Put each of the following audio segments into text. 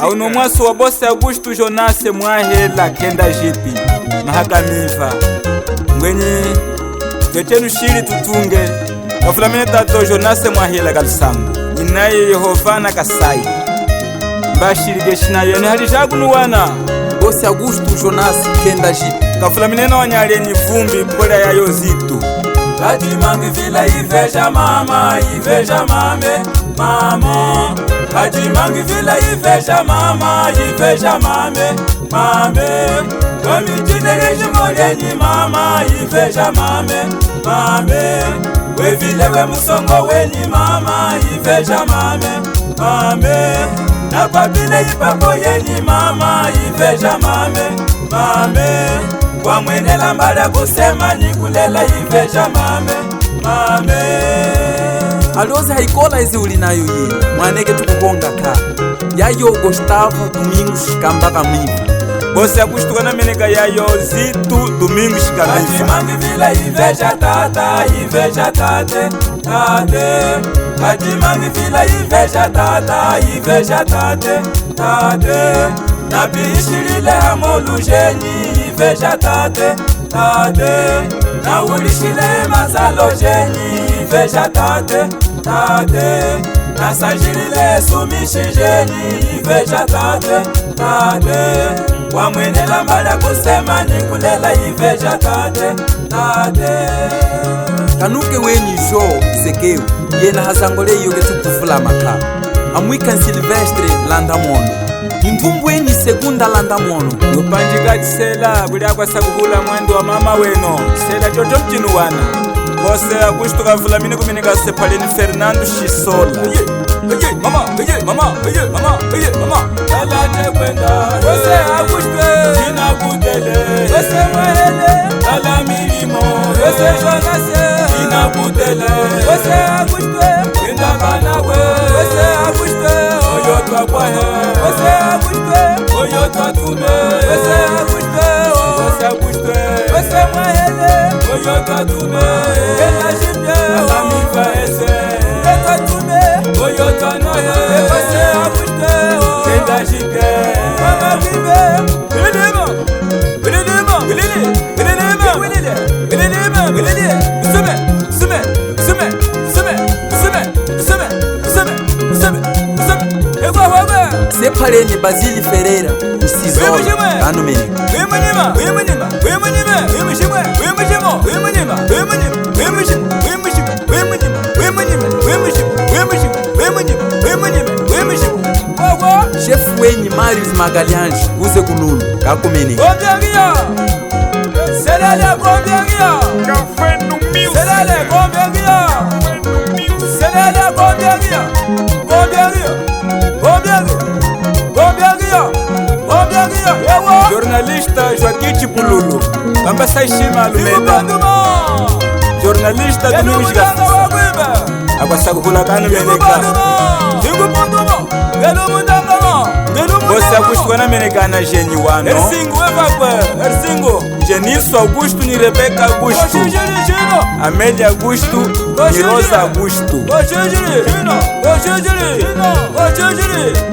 Au no mwaso wa bosi Augusto Jonase mwahela kenda jipi mahakamiva ngwenye jetenu shiri tutunge kafulamine tato Jonase mwahela kalisangu inaye Yehova na kasai mbashiri geshina yene halijagu wana bosi Augusto Jonase kenda jipi kafulamine na wanyale ni vumbi pole ya yozitu Kati mangi vila iveja mama, iveja mame, mamo. Kati mangi vila iveja mama, iveja mame, mame. Kami jinereji molenyi mama, iveja mame, mame. We vile we musongo weni mama, iveja mame, mame. Na papile ipapo yenyi mama, iveja mame, mame. Kwa mwene lambada kusema ni kulela iveja mame, mame. Alozi haikola izi ulinayo ye mwaneke tukukonga ka yayo Gustavo Domingos Kambaka miva bosi Augusto kana meneka yayo Zitu Domingos Kambaka Kati mangi vila iveja tata, iveja tate, tate. Kati mangi vila iveja tata, iveja tate, tate. Na biishirile hamolu jeni iveja tate, tate. Na ulishile mazalo jeni iveja tate, tate. Na sajirile sumishi jeni iveja tate, tate. Kwa mwene lambada kusema ni kulela iveja tate, tate. Kanuke weni jo zekeu yena hasangole yoge tukufula maka amwika Silvestre Landamono Indumbu eni segunda Landamono Nupanjiga tisela bulia kwa sakuhula mwendo wa mama weno Sela jojo mjinu wana Bose Augusto kafulamine kuminika sepalini Fernando Shisola Mama, mama, mama. Kalate kwenda Bose Augusto Jina kutele Bose mwele Kala milimo Bose Jonase Jina kutele Bose Augusto Kwenda kanawe Bose Augusto Oyotwa kwahe Bose Augusto Oyotwa tume Bose Augusto Bose Augusto Bose mwele Oyotwa tume Kena jibye Kala mifa ese Oyotwa tume Oyotwa noye Bose Augusto Kenda jibye Mama vive Bililima Bililima Bilili Bililima Bilili Bililima Bilili Sume Sume Sume Sume Sume Sume Sume Sume Sume Ewa wawe Sepaleni Basile Ferreira Isizola Anumeni Wimanyima Wimanyima Wimanyima Wimashimwe Wimashimo Wimanyima Wimanyima Wimashimo Wimashimo Wimanyima Wimanyima Wimashimo Wimashimo Wimanyima Wimanyima Wimashimo Wawa Chef weni Marius Magalhães Kuze Kululu Kakumeni Gombiangia Selele Gombiangia Selele Gombiangia Selele Gombiangia Gombiangia Gombiangia Gombiangia Gombiangia Ewa Jornalista Joaquim Chipululu Kamba saishima alumeta Jornalista Domingos Gafisa Agwa sakuhula kanu meneka Bosi Augusto kana meneka na jeni wano Ersingo evakwe Ersingo Jeniso Augusto ni Rebecca Augusto Amélia Augusto ni Rosa Augusto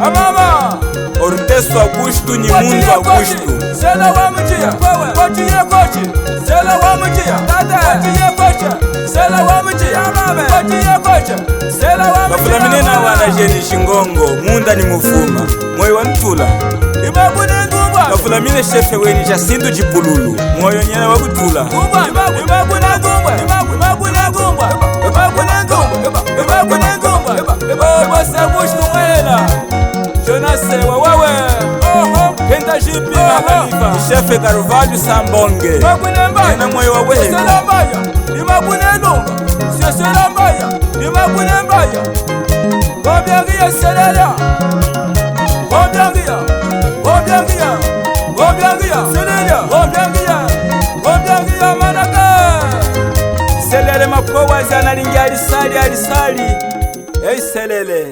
Amama Orteso Augusto ni Mundo Augusto Sela wa mjia Kochiye kochi Sela wa mjia Kochiye kochi Sela wa mjia Kochiye kochi Sela wa mjia Bafulamine na wana jeni shingongo Munda ni mufuma Moyo wa ntula Ibakune ngumba Bafulamine shefe weni Jacinto Chipululu Moyo nyena wa kutula Ibakune ngumba Ibakune ngumba Ibakune ngumba Ibakune ngumba Bosi Augusto mwela Jonase wawawe Kenda jipi mahalifa Shefe Carvalho Sambonge Nyena moyo wa wehe Sela mbaya Ibakune ngumba Sela mbaya Ibakune mbaya Gombiangia selela Gombiangia Gombiangia Gombiangia selela Gombiangia Gombiangia manaka Selele makowa zana lingi alisali Ei selele